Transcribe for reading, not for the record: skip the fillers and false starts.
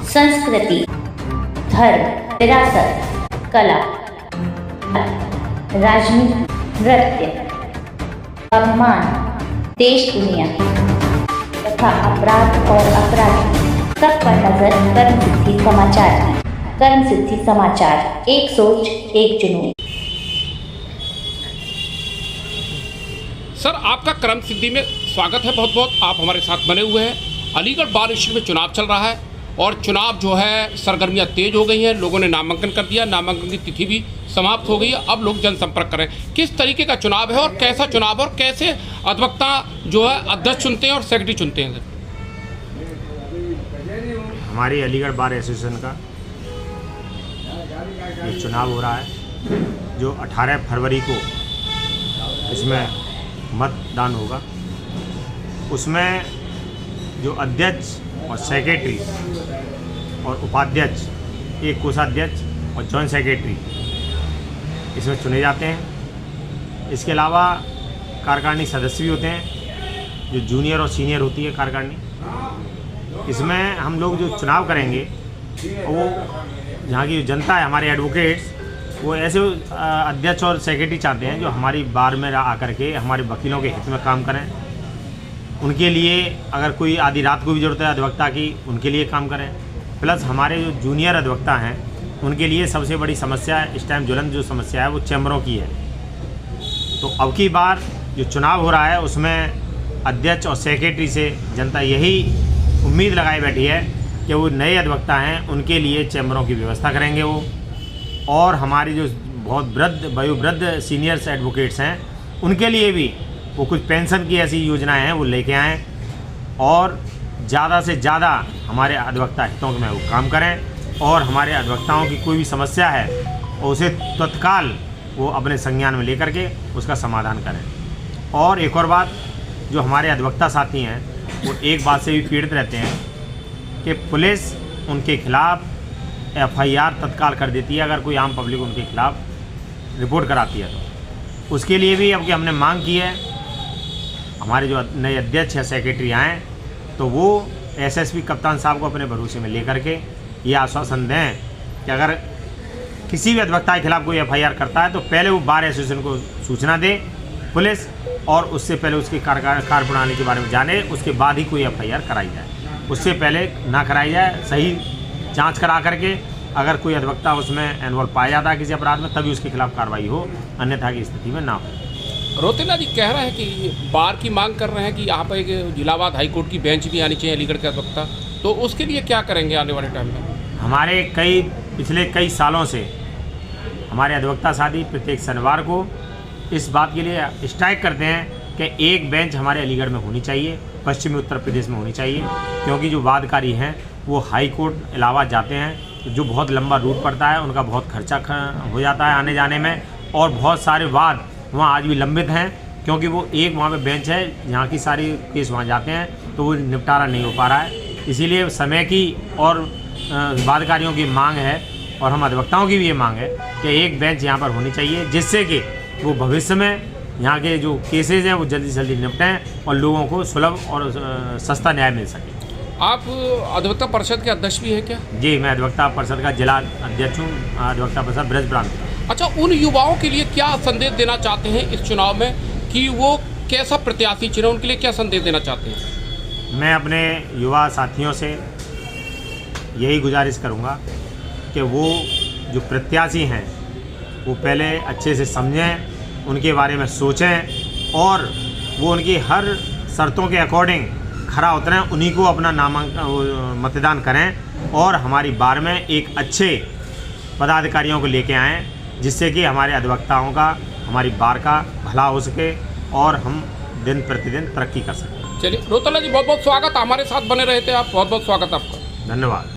संस्कृति, धर्म, विरासत, कला, राजनीति, नृत्य, अभिमान, देश दुनिया तथा अपराध और अपराधी सब पर नजर कर्म सिद्धि समाचार की। कर्म सिद्धि समाचार, एक सोच एक जुनून। सर, आपका कर्म सिद्धि में स्वागत है। बहुत बहुत आप हमारे साथ बने हुए हैं। अलीगढ़ बार यूनिवर्सिटी में चुनाव चल रहा है और चुनाव जो है सरगर्मियां तेज हो गई हैं। लोगों ने नामांकन कर दिया, नामांकन की तिथि भी समाप्त हो गई है। अब लोग जनसंपर्क करें किस तरीके का चुनाव है और कैसा चुनाव है और कैसे अधिवक्ता जो है अध्यक्ष चुनते हैं और सेक्रेटरी चुनते हैं। सर, हमारी अलीगढ़ बार एसोसिएशन का ये चुनाव हो रहा है जो 18 फरवरी को इसमें मतदान होगा। उसमें जो अध्यक्ष और सेक्रेटरी और उपाध्यक्ष, एक कोषाध्यक्ष और जॉइंट सेक्रेटरी इसमें चुने जाते हैं। इसके अलावा कार्यकारिणी सदस्य भी होते हैं जो जूनियर और सीनियर होती है कार्यकारिणी। इसमें हम लोग जो चुनाव करेंगे वो यहाँ की जो जनता है, हमारे एडवोकेट्स, वो ऐसे अध्यक्ष और सेक्रेटरी चाहते हैं जो हमारी बार में आकर के हमारे वकीलों के हित में काम करें। उनके लिए अगर कोई आधी रात को भी ज़रूरत है अधिवक्ता की, उनके लिए काम करें। प्लस हमारे जो जूनियर अधिवक्ता हैं उनके लिए सबसे बड़ी समस्या इस टाइम ज्वलंत जो समस्या है वो चैम्बरों की है। तो अब की बार जो चुनाव हो रहा है उसमें अध्यक्ष और सेक्रेटरी से जनता यही उम्मीद लगाई बैठी है कि वो नए अधिवक्ता हैं उनके लिए चैम्बरों की व्यवस्था करेंगे वो। और हमारी जो बहुत वयोवृद्ध सीनियर्स एडवोकेट्स हैं उनके लिए भी वो कुछ पेंशन की ऐसी योजनाएं हैं वो लेके आएँ और ज़्यादा से ज़्यादा हमारे अधिवक्ता हितों में वो काम करें और हमारे अधिवक्ताओं की कोई भी समस्या है और उसे तत्काल वो अपने संज्ञान में लेकर के उसका समाधान करें। और एक और बात, जो हमारे अधिवक्ता साथी हैं वो एक बात से भी पीड़ित रहते हैं कि पुलिस उनके खिलाफ़ FIR तत्काल कर देती है अगर कोई आम पब्लिक उनके खिलाफ़ रिपोर्ट कराती है तो। उसके लिए भी अब कि हमने मांग की है हमारे जो नए अध्यक्ष या सेक्रेटरी आएँ तो वो SSP कप्तान साहब को अपने भरोसे में लेकर के ये आश्वासन दें कि अगर किसी भी अधिवक्ता के खिलाफ़ कोई FIR करता है तो पहले वो बार एसोसिएशन को सूचना दे पुलिस, और उससे पहले उसकी कार्यप्रणाली के बारे में जाने, उसके बाद ही कोई FIR कराई जाए। उससे पहले ना कराई जाए। सही जांच करा करके अगर कोई अधिवक्ता उसमें इन्वॉल्व पाया जाता है किसी अपराध में तभी उसके खिलाफ कार्रवाई हो, अन्यथा की स्थिति में ना हो। रोतेला जी कह रहे हैं कि बार की मांग कर रहे हैं कि यहाँ पर एक इलाहाबाद हाई कोर्ट की बेंच भी आनी चाहिए अलीगढ़ के अधिवक्ता, तो उसके लिए क्या करेंगे आने वाले टाइम में? हमारे पिछले कई सालों से हमारे अधिवक्ता साथी प्रत्येक शनिवार को इस बात के लिए स्ट्राइक करते हैं कि एक बेंच हमारे अलीगढ़ में होनी चाहिए, पश्चिमी उत्तर प्रदेश में होनी चाहिए, क्योंकि जो वादकारी हैं वो हाई कोर्ट इलाहाबाद जाते हैं जो बहुत लंबा रूट पड़ता है, उनका बहुत खर्चा हो जाता है आने जाने में, और बहुत सारे वाद वहाँ आज भी लंबित हैं क्योंकि वो एक वहाँ पे बेंच है जहाँ की सारी केस वहाँ जाते हैं तो वो निपटारा नहीं हो पा रहा है। इसीलिए समय की और वादकारियों की मांग है और हम अधिवक्ताओं की भी ये मांग है कि एक बेंच यहाँ पर होनी चाहिए जिससे कि वो भविष्य में यहाँ के जो केसेज हैं वो जल्दी से जल्दी निपटें और लोगों को सुलभ और सस्ता न्याय मिल सके। आप अधिवक्ता परिषद के अध्यक्ष भी हैं क्या? जी, मैं अधिवक्ता परिषद का जिला अध्यक्ष हूँ, अधिवक्ता परिषद ब्रज प्रांत। अच्छा, उन युवाओं के लिए क्या संदेश देना चाहते हैं इस चुनाव में कि वो कैसा प्रत्याशी चुने, उनके लिए क्या संदेश देना चाहते हैं? मैं अपने युवा साथियों से यही गुजारिश करूँगा कि वो जो प्रत्याशी हैं वो पहले अच्छे से समझें, उनके बारे में सोचें और वो उनकी हर शर्तों के अकॉर्डिंग खरा उतरें, उन्हीं को अपना मतदान करें और हमारी बार में एक अच्छे पदाधिकारियों को लेके आएँ जिससे कि हमारे अधिवक्ताओं का, हमारी बार का भला हो सके और हम दिन प्रतिदिन तरक्की कर सकें। चलिए रोतेला जी, बहुत बहुत स्वागत, हमारे साथ बने रहे थे आप, बहुत बहुत स्वागत आपका। धन्यवाद।